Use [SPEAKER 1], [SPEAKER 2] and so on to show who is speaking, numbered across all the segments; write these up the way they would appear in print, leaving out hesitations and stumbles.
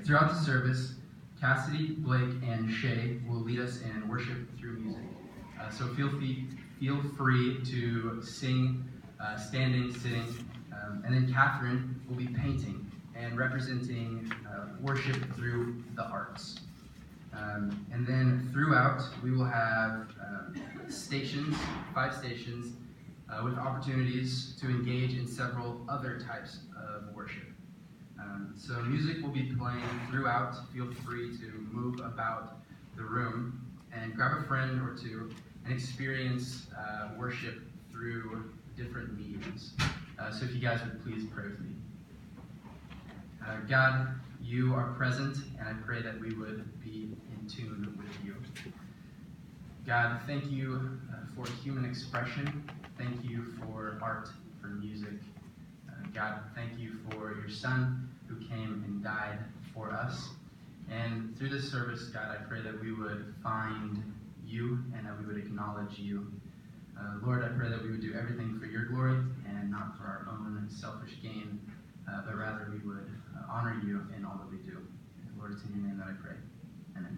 [SPEAKER 1] Throughout the service, Cassidy, Blake, and Shay will lead us in worship through music. So feel free to sing, standing, sitting, and then Catherine will be painting and representing worship through the arts. And then throughout, we will have stations, 5 stations, with opportunities to engage in several other types of worship. So music will be playing throughout. Feel free to move about the room and grab a friend or two and experience worship through different mediums. So if you guys would please pray with me. God, you are present, and I pray that we would be in tune with you. God, thank you for human expression. Thank you for art, for music. God, thank you for your Son who came and died for us. And through this service, God, I pray that we would find you and that we would acknowledge you. Lord, I pray that we would do everything for your glory and not for our own selfish gain, but rather we would honor you in all that we do. Lord, it's in your name that I pray. Amen.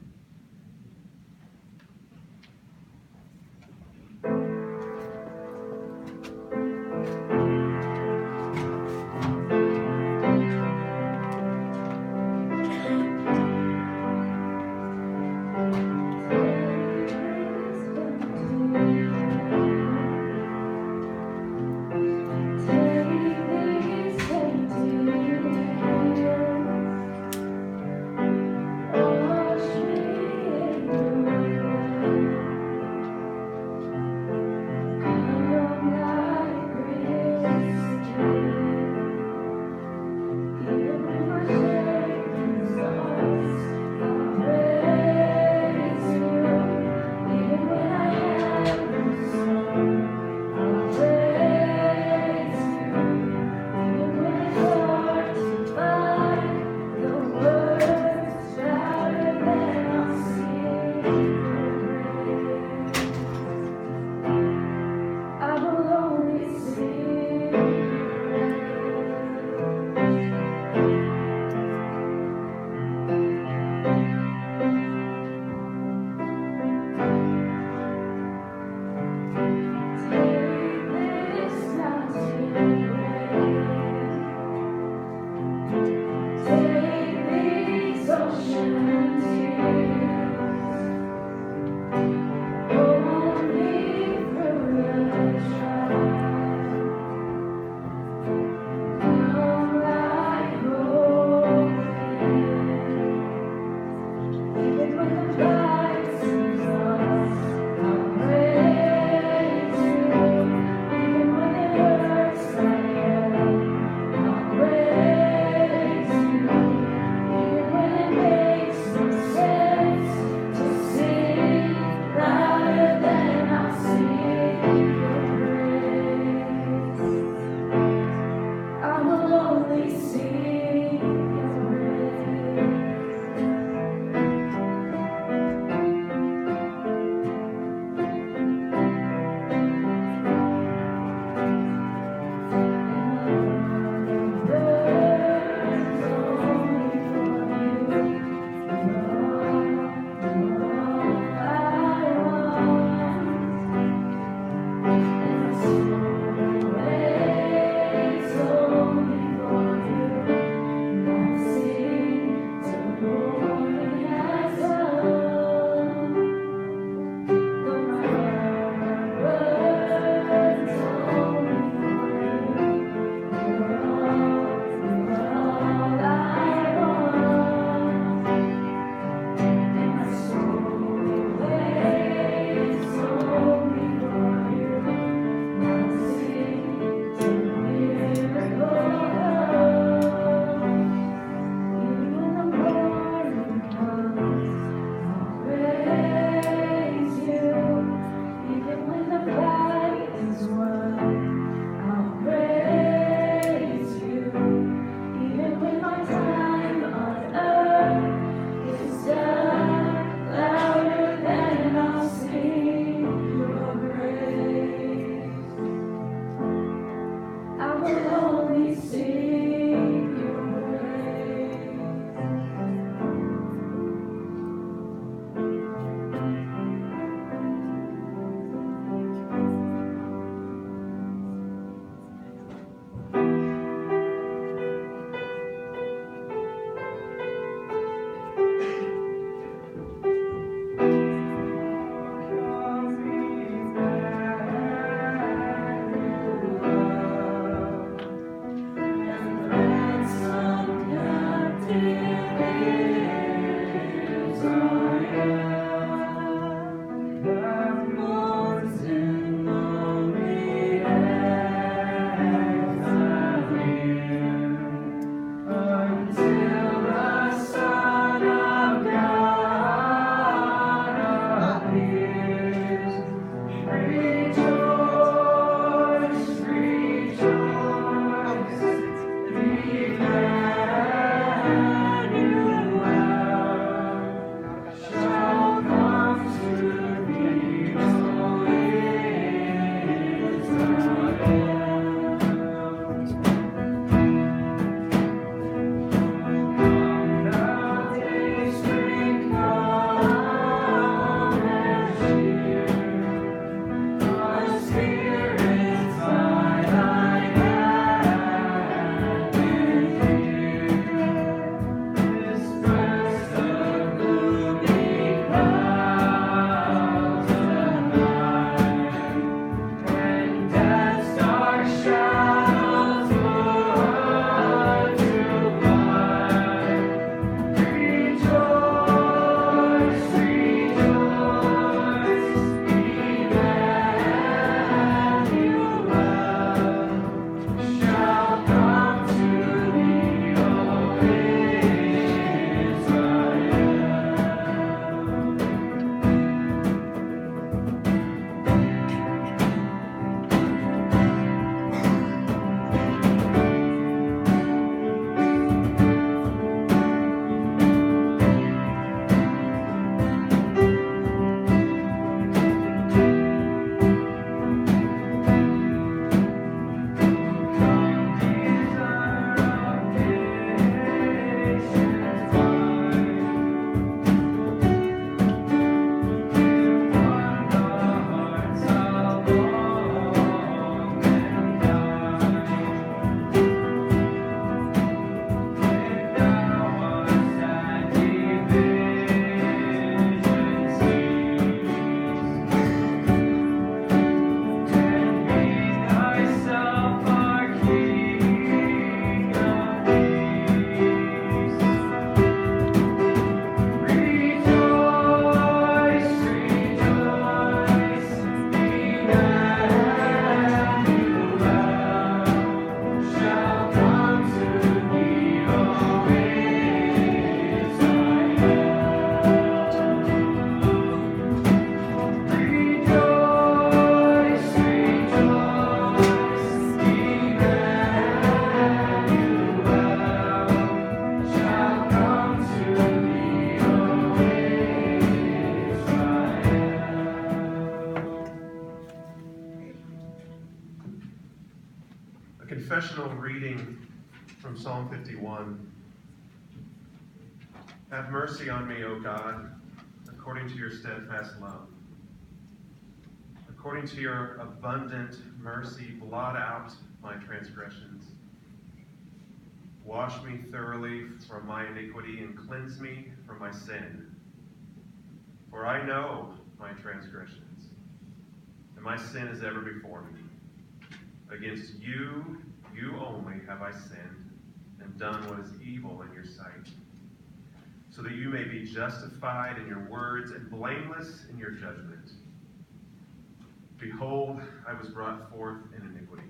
[SPEAKER 2] Wash me. confessional reading from Psalm 51. Have mercy on me, O God, according to your steadfast love. According to your abundant mercy, blot out my transgressions. Wash me thoroughly from my iniquity and cleanse me from my sin. For I know my transgressions, and my sin is ever before me. Against you, you only have I sinned and done what is evil in your sight, so that you may be justified in your words and blameless in your judgment. Behold, I was brought forth in iniquity,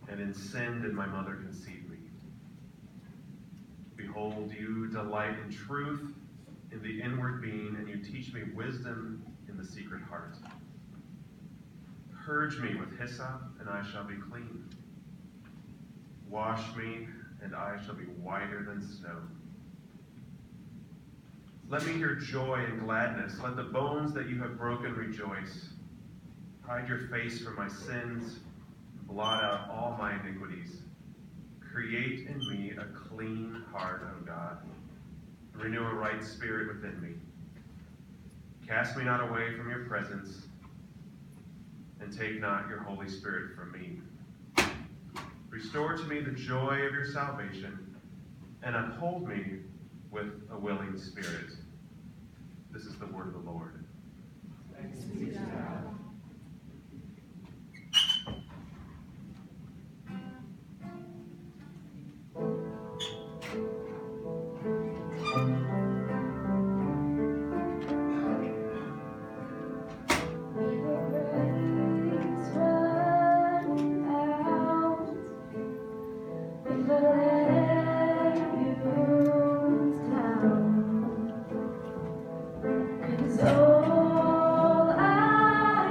[SPEAKER 2] and in sin did my mother conceive me. Behold, you delight in truth in the inward being, and you teach me wisdom in the secret heart. Purge me with hyssop, and I shall be clean. Wash me, and I shall be whiter than snow. Let me hear joy and gladness. Let the bones that you have broken rejoice. Hide your face from my sins, and blot out all my iniquities. Create in me a clean heart, O God, and renew a right spirit within me. Cast me not away from your presence, and take not your Holy Spirit from me. Restore to me the joy of your salvation, and uphold me with a willing spirit. This is the word of the Lord.
[SPEAKER 3] Thanks be to God.
[SPEAKER 4] All I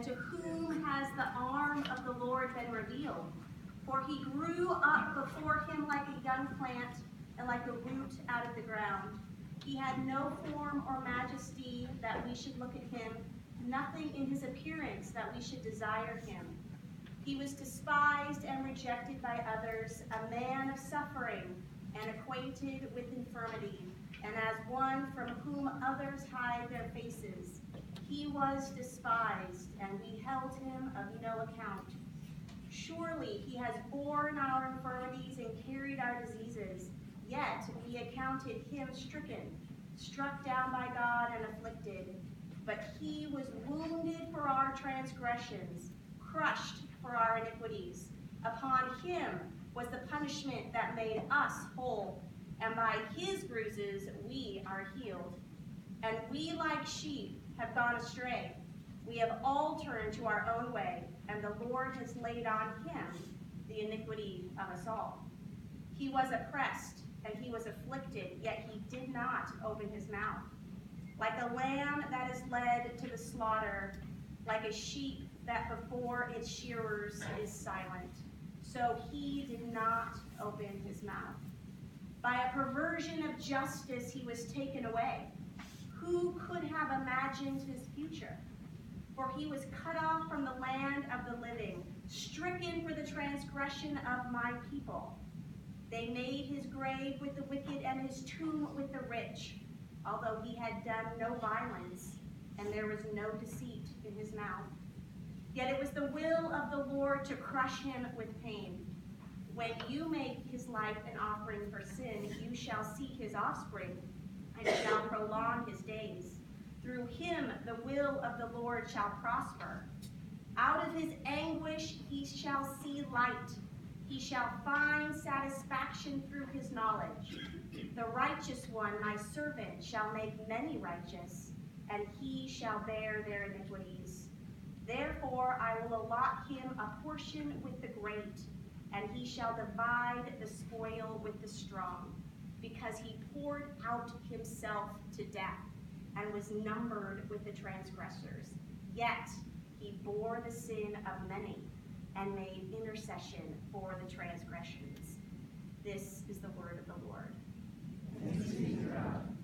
[SPEAKER 4] and to whom has the arm of the Lord been revealed? For he grew up before him like a young plant, and like a root out of the ground. He had no form or majesty that we should look at him, nothing in his appearance that we should desire him. He was despised and rejected by others, a man of suffering and acquainted with infirmity, and as one from whom others hide their faces. He was despised, and we held him of no account. Surely he has borne our infirmities and carried our diseases, yet we accounted him stricken, struck down by God and afflicted. But he was wounded for our transgressions, crushed for our iniquities. Upon him was the punishment that made us whole, and by his bruises we are healed. And we like sheep have gone astray. We have all turned to our own way, and the Lord has laid on him the iniquity of us all. He was oppressed, and he was afflicted, yet he did not open his mouth. Like a lamb that is led to the slaughter, like a sheep that before its shearers is silent, so he did not open his mouth. By a perversion of justice he was taken away. Who could have imagined his future? For he was cut off from the land of the living, stricken for the transgression of my people. They made his grave with the wicked and his tomb with the rich, although he had done no violence, and there was no deceit in his mouth. Yet it was the will of the Lord to crush him with pain. When you make his life an offering for sin, you shall seek his offspring, and shall prolong his days. Through him the will of the Lord shall prosper. Out of his anguish he shall see light. He shall find satisfaction through his knowledge. The righteous one, my servant, shall make many righteous, and he shall bear their iniquities. Therefore I will allot him a portion with the great, and he shall divide the spoil with the strong, because he poured out himself to death, and was numbered with the transgressors. Yet he bore the sin of many, and made intercession for the transgressions. This is the word of the Lord.
[SPEAKER 3] Thanks be to God.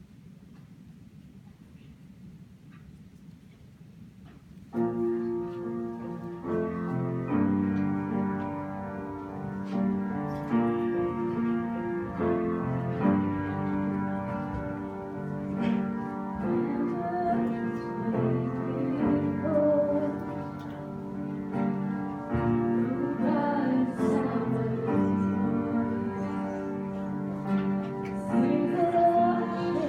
[SPEAKER 5] Sing the Lord.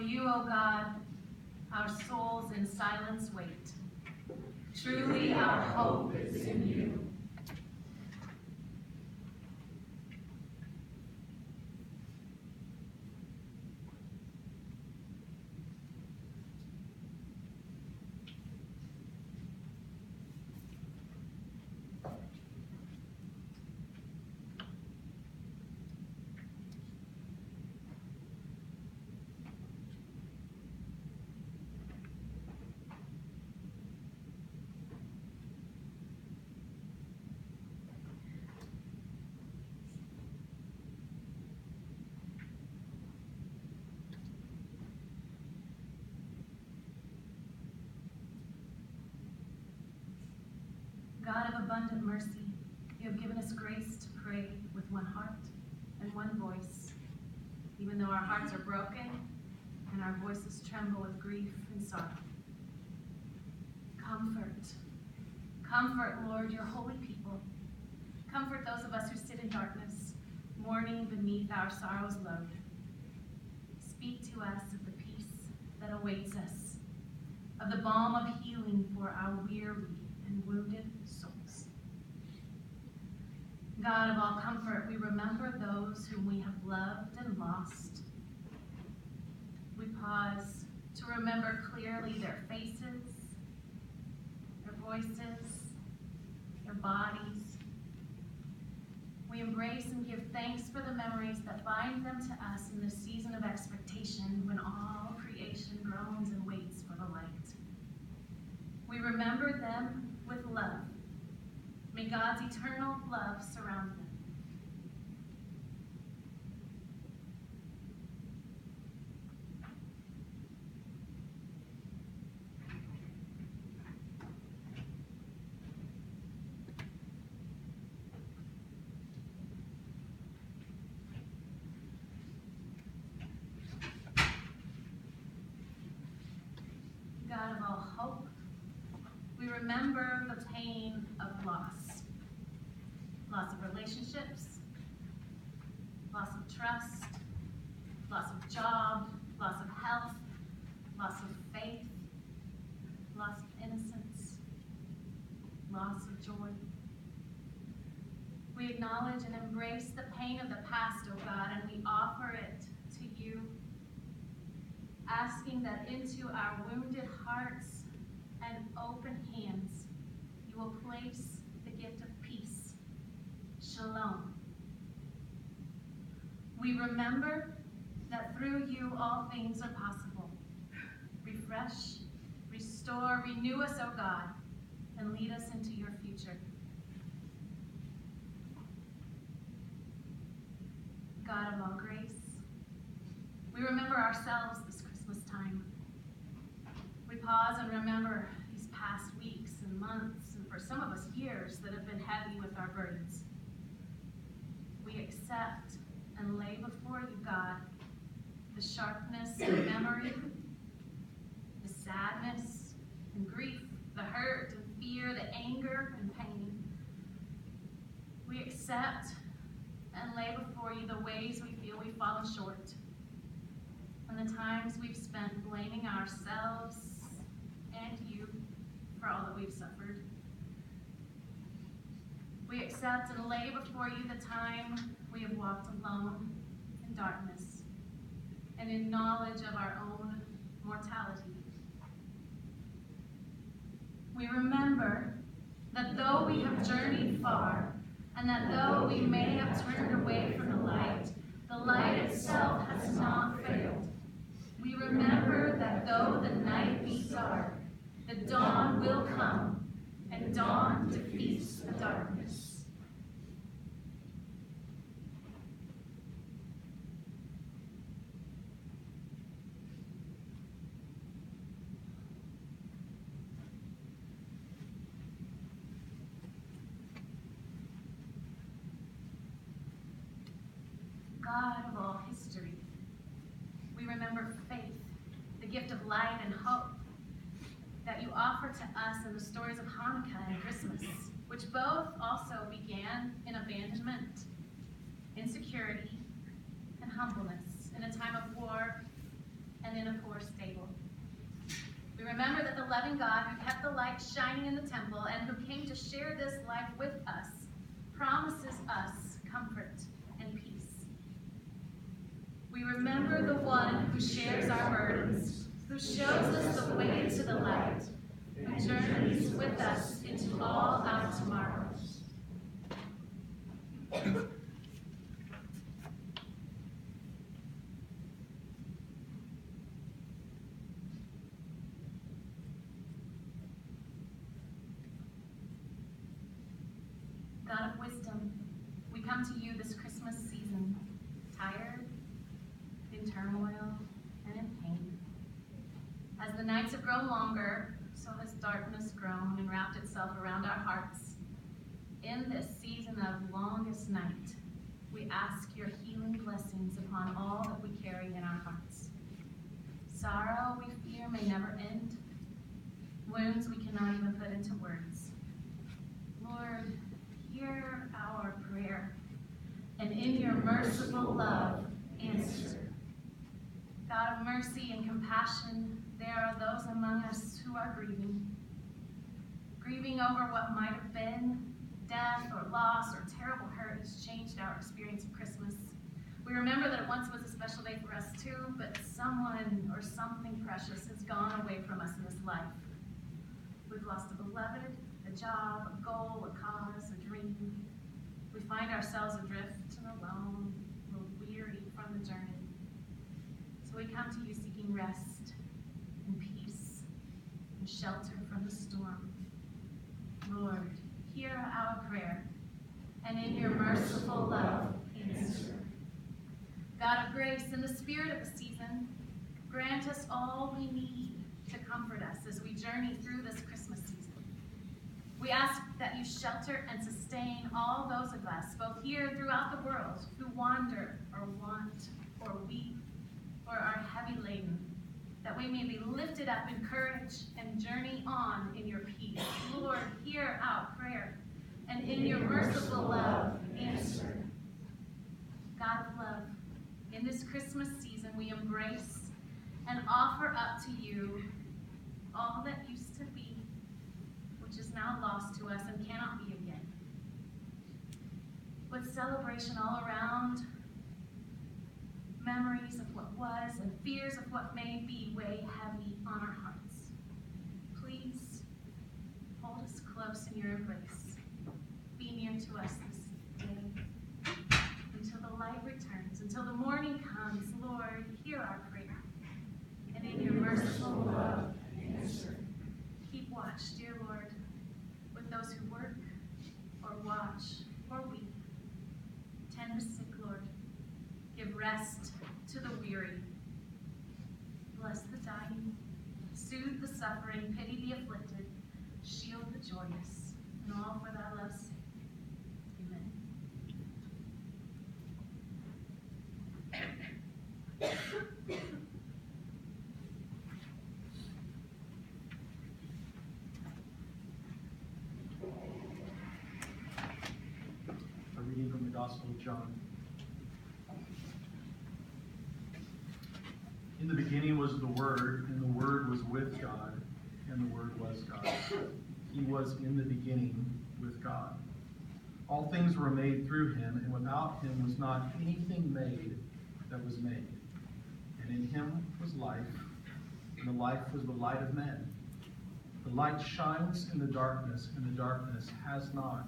[SPEAKER 3] you, O God, our souls in silence wait. Truly our hope is in you. God of abundant mercy, you have given us grace to pray with one heart and one voice, even though our hearts are broken and our voices tremble with grief and sorrow. Comfort, comfort, Lord, your holy people. Comfort those of us who sit in darkness, mourning beneath our sorrow's load. Speak to us of the peace that awaits us, of the balm of healing for our weary and wounded souls. God of all comfort, we remember those whom we have loved and lost. We pause to remember clearly their faces, their voices, their bodies. We embrace and give thanks for the memories that bind them to us in this season of expectation when all creation groans and waits for the light. We remember them with love. May God's eternal love surround them. God of all hope, we remember the pain of loss. Loss of relationships, loss of trust, loss of job, loss of health, loss of faith, loss of innocence, loss of joy. We acknowledge and embrace the pain of the past, O God, and we offer it to you, asking that into our wounded hearts and open hands, you will place the gift of peace, shalom. We remember that through you all things are possible. Refresh, restore, renew us, O God, and lead us into your future. God of all grace, we remember ourselves this Christmas time. We pause and remember these past weeks and months, and for some of us years, that have been heavy with our burdens. We accept and lay before you, God, the sharpness and memory, the sadness and grief, the hurt and fear, the anger and pain. We accept and lay before you the ways we feel we've fallen short, and the times we've spent blaming ourselves and you for all that we've suffered. We accept and lay before you the time we have walked alone in darkness and in knowledge of our own mortality. We remember that though we have journeyed far, and that though we may have turned away from the light itself has not failed. We remember that though the night be dark, the dawn will come, and dawn defeats the darkness. God of all history, we remember faith, the gift of light and hope that you offer to us in the stories of Hanukkah and Christmas, which both also began in abandonment, insecurity, and humbleness in a time of war and in a poor stable. We remember that the loving God who kept the light shining in the temple and who came to share this life with us promises us comfort and peace. We remember the one who shares our burdens, who shows us the way to the light, who journeys with us into all our tomorrows. God of wisdom, we come to you this Christmas season, tired, in turmoil, and in pain. As the nights have grown longer, so has darkness grown and wrapped itself around our hearts. In this season of longest night, we ask your healing blessings upon all that we carry in our hearts. Sorrow we fear may never end, wounds we cannot even put into words. Lord, hear our prayer, and in your merciful love, answer. God of mercy and compassion, there are those among us who are grieving over what might have been. Death or loss or terrible hurt has changed our experience of Christmas. We remember that it once was a special day for us too, but someone or something precious has gone away from us in this life. We've lost a beloved, a job, a goal, a cause, a dream. We find ourselves adrift and alone. We're weary from the journey. So we come to you seeking rest and peace and shelter from the storm. Lord, hear our prayer, and in your merciful love, answer. God of grace, in the spirit of the season, grant us all we need to comfort us as we journey through this Christmas season. We ask that you shelter and sustain all those of us, both here and throughout the world, who wander or want or weep or are heavy laden, that we may be lifted up in courage and journey on in your peace. Lord, hear our prayer, and in your merciful love, answer. God of love, in this Christmas season we embrace and offer up to you all that used to be, which is now lost to us and cannot be again. With celebration all around, memories of what was and fears of what may be weigh heavy on our hearts. Please hold us close in your embrace. Be near to us this day until the light returns, until the morning comes. Lord, hear our prayer. And in your merciful love, answer. Keep watch, dear Lord, with those who work or watch or weep. Tend the sick, Lord. Give rest to the weary. Bless the dying. Soothe the suffering. Pity the afflicted. Shield the joyous. And all for thy love's sake. Amen.
[SPEAKER 5] A reading from the Gospel of John. In the beginning was the Word, and the Word was with God, and the Word was God. He was in the beginning with God. All things were made through him, and without him was not anything made that was made. And in him was life, and the life was the light of men. The light shines in the darkness, and the darkness has not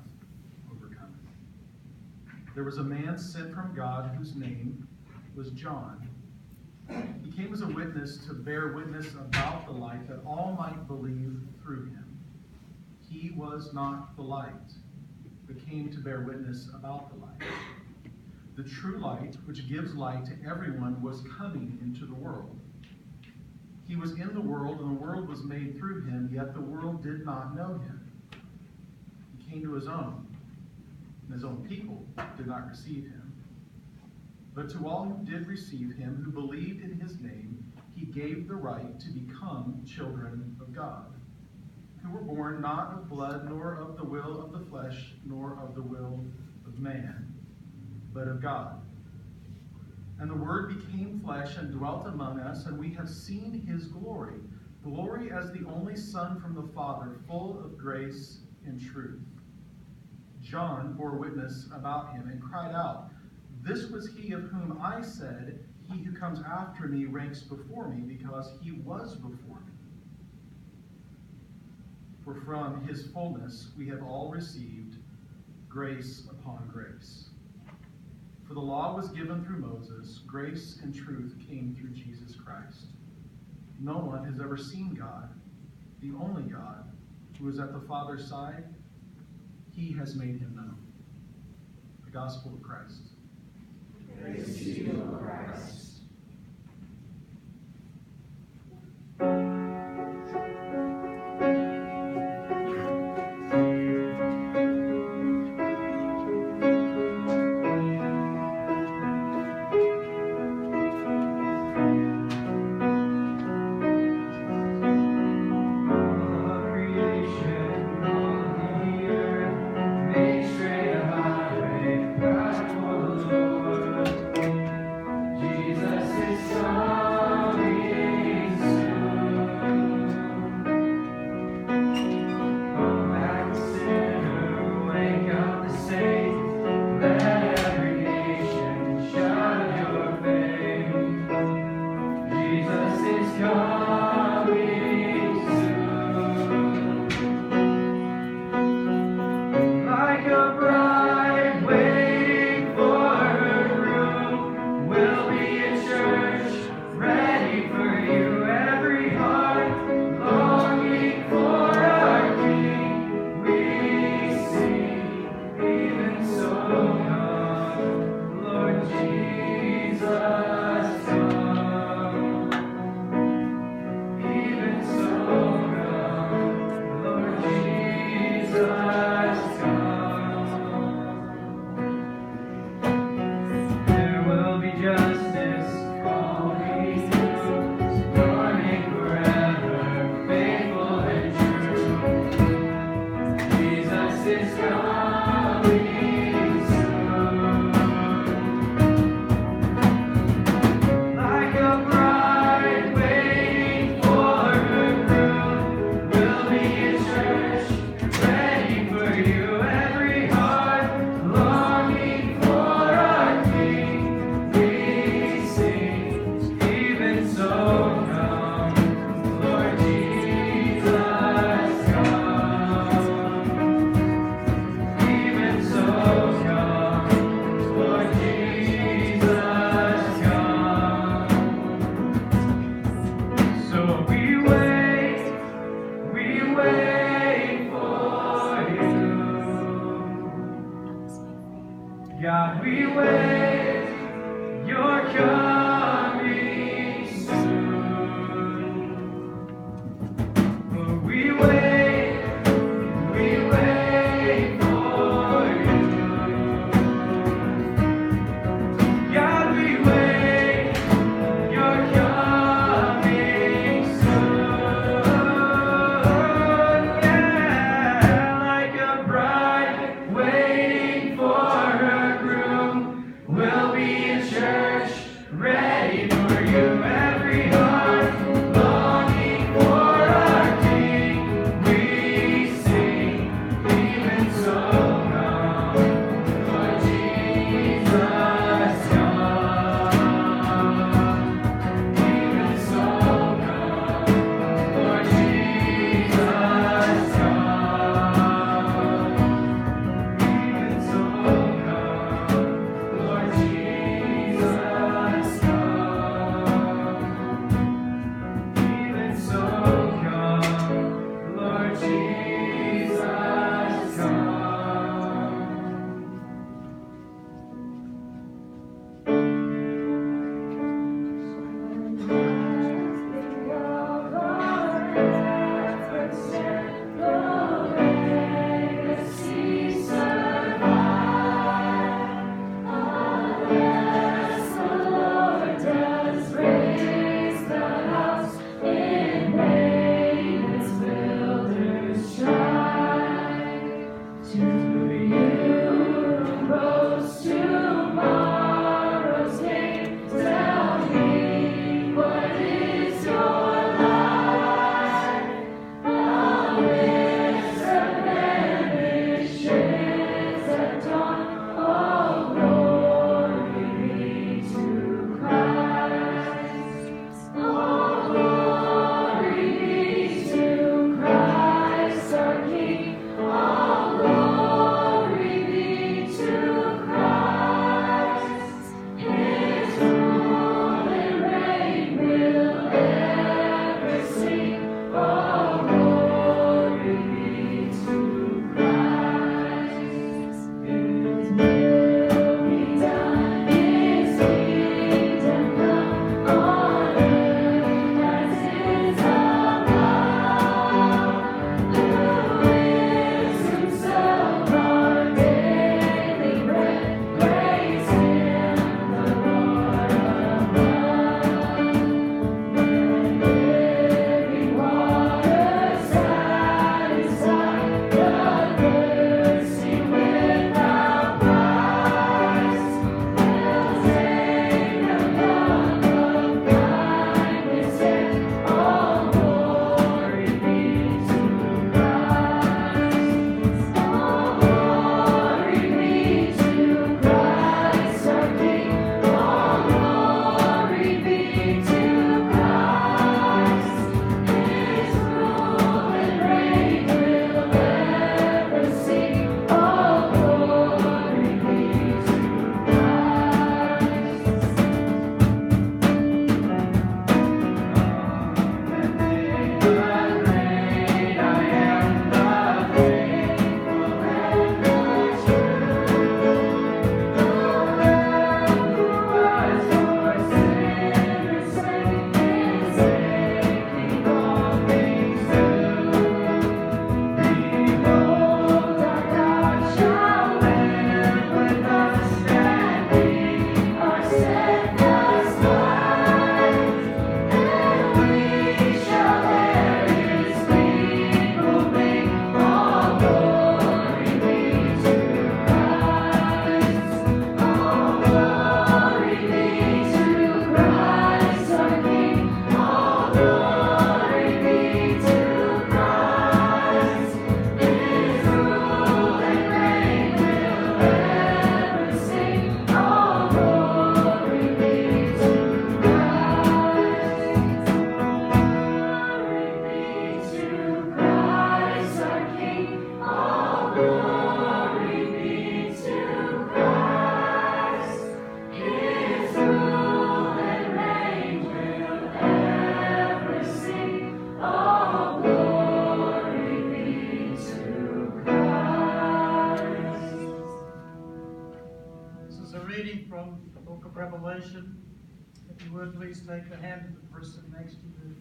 [SPEAKER 5] overcome it. There was a man sent from God whose name was John. He came as a witness to bear witness about the light, that all might believe through him. He was not the light, but came to bear witness about the light. The true light, which gives light to everyone, was coming into the world. He was in the world, and the world was made through him, yet the world did not know him. He came to his own, and his own people did not receive him. But to all who did receive him, who believed in his name, he gave the right to become children of God, who were born not of blood, nor of the will of the flesh, nor of the will of man, but of God. And the Word became flesh and dwelt among us, and we have seen his glory, glory as the only Son from the Father, full of grace and truth. John bore witness about him and cried out, "This was he of whom I said, 'He who comes after me ranks before me, because he was before me.' For from his fullness we have all received grace upon grace. For the law was given through Moses, grace and truth came through Jesus Christ. No one has ever seen God, the only God, who is at the Father's side. He has made him known." The Gospel of Christ.
[SPEAKER 6] Praise to you, O Christ.
[SPEAKER 7] God, we wait, you're coming soon. We wait for you. God, we wait, you're coming soon. Yeah, like a bride waiting for her groom, we'll be in church, ready for you. Every heart longing for our King, we sing, even so come, Lord Jesus, come. Even so come, Lord Jesus, come. Even so come, Lord Jesus, come.
[SPEAKER 8] revelation. If you would, please take the hand of the person next to you.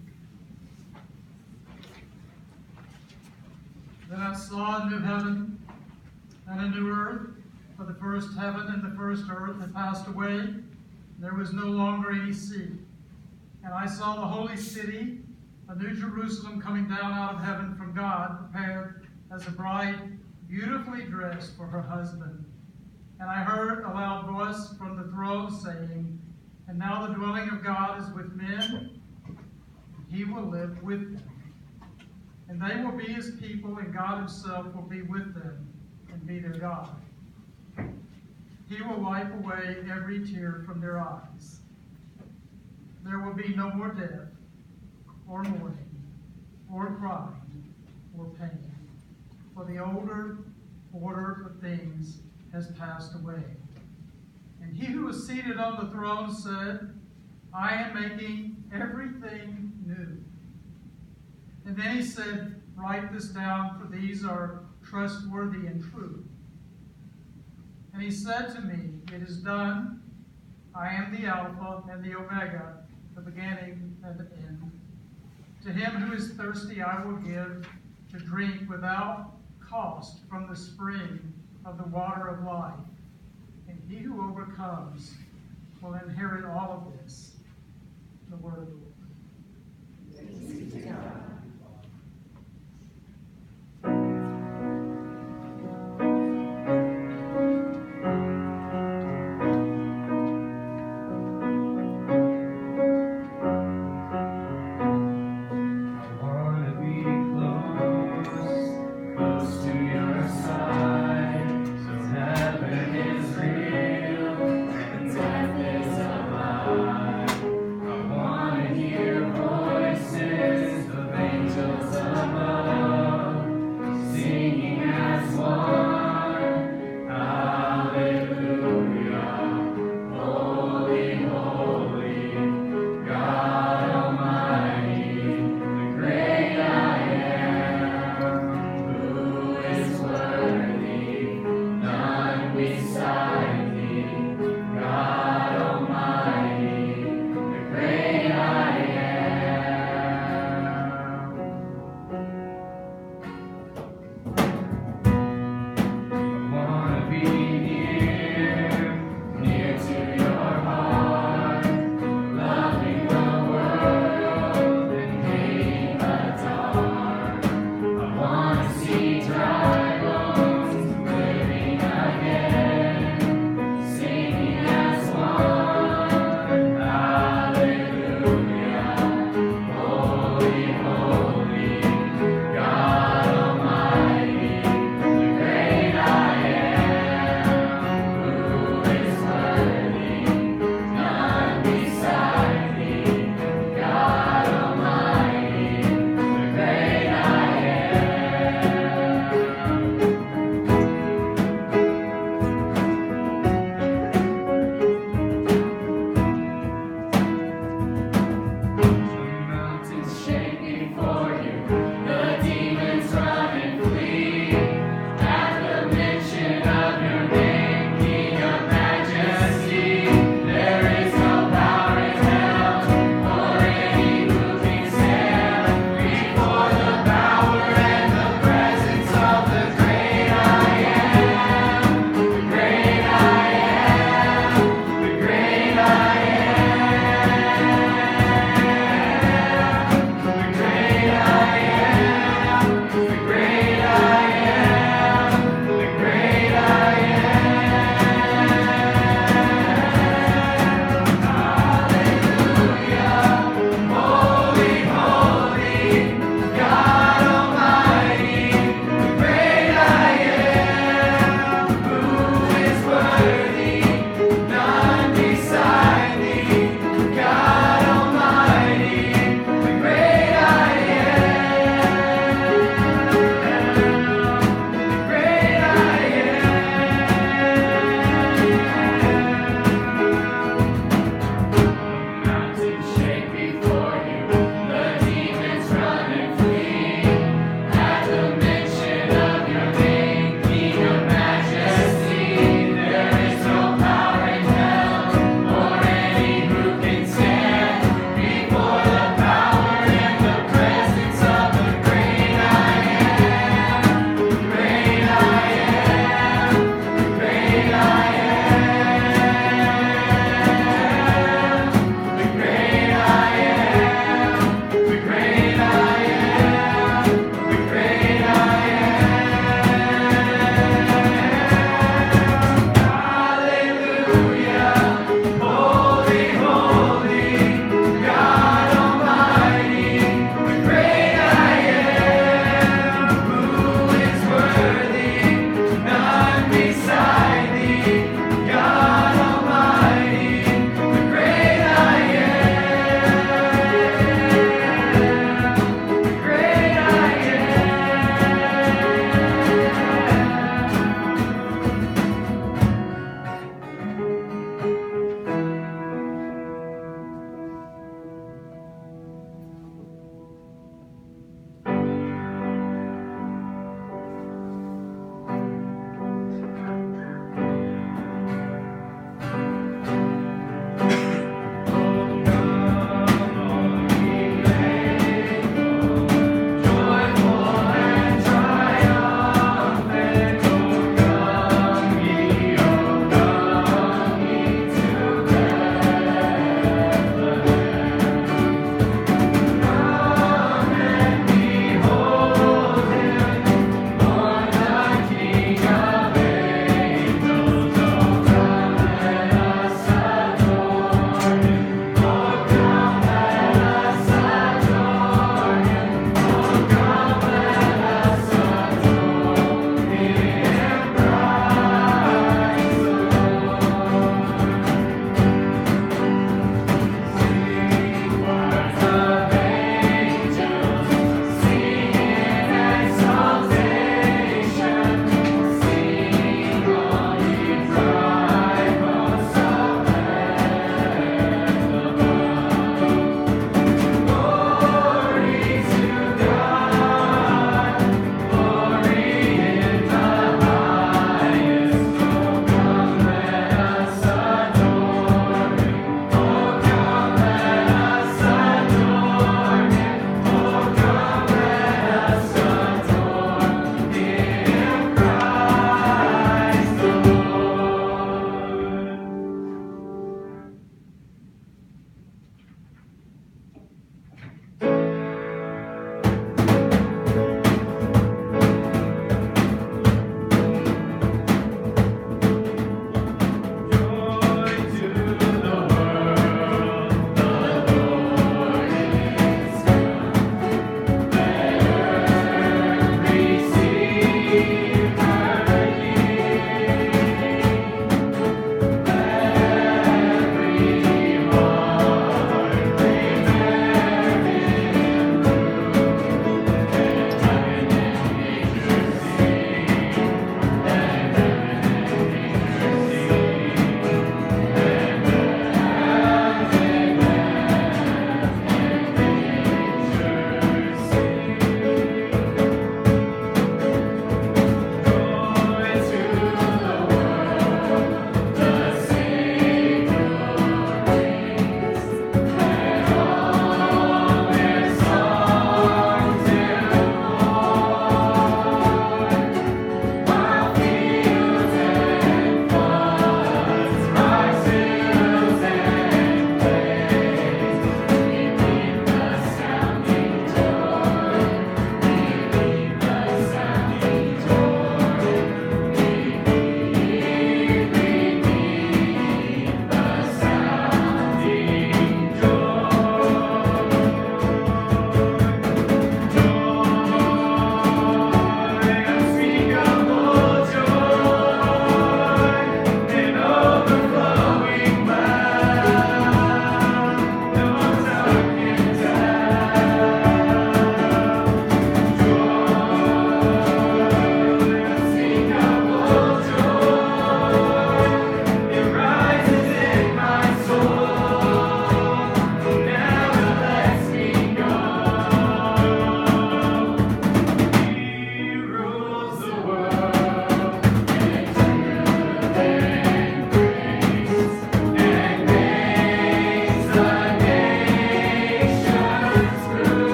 [SPEAKER 8] Then I saw a new heaven and a new earth, for the first heaven and the first earth had passed away, and there was no longer any sea. And I saw the holy city, a new Jerusalem, coming down out of heaven from God, prepared as a bride beautifully dressed for her husband. And I heard a loud voice from the throne saying, "And now the dwelling of God is with men, and he will live with them. And they will be his people, and God himself will be with them and be their God. He will wipe away every tear from their eyes. There will be no more death, or mourning, or crying, or pain, for the older order of things has passed away." And he who was seated on the throne said, "I am making everything new." And then he said, "Write this down, for these are trustworthy and true." And he said to me, "It is done. I am the Alpha and the Omega, the beginning and the end. To him who is thirsty I will give to drink without cost from the spring of the water of life. And he who overcomes will inherit all of this." The word of the Lord.
[SPEAKER 6] Thanks be to God.
[SPEAKER 7] I wanna hear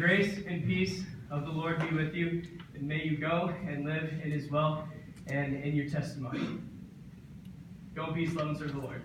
[SPEAKER 9] grace and peace of the Lord be with you, and may you go and live in his will and in your testimony. Go in peace, love and serve the Lord.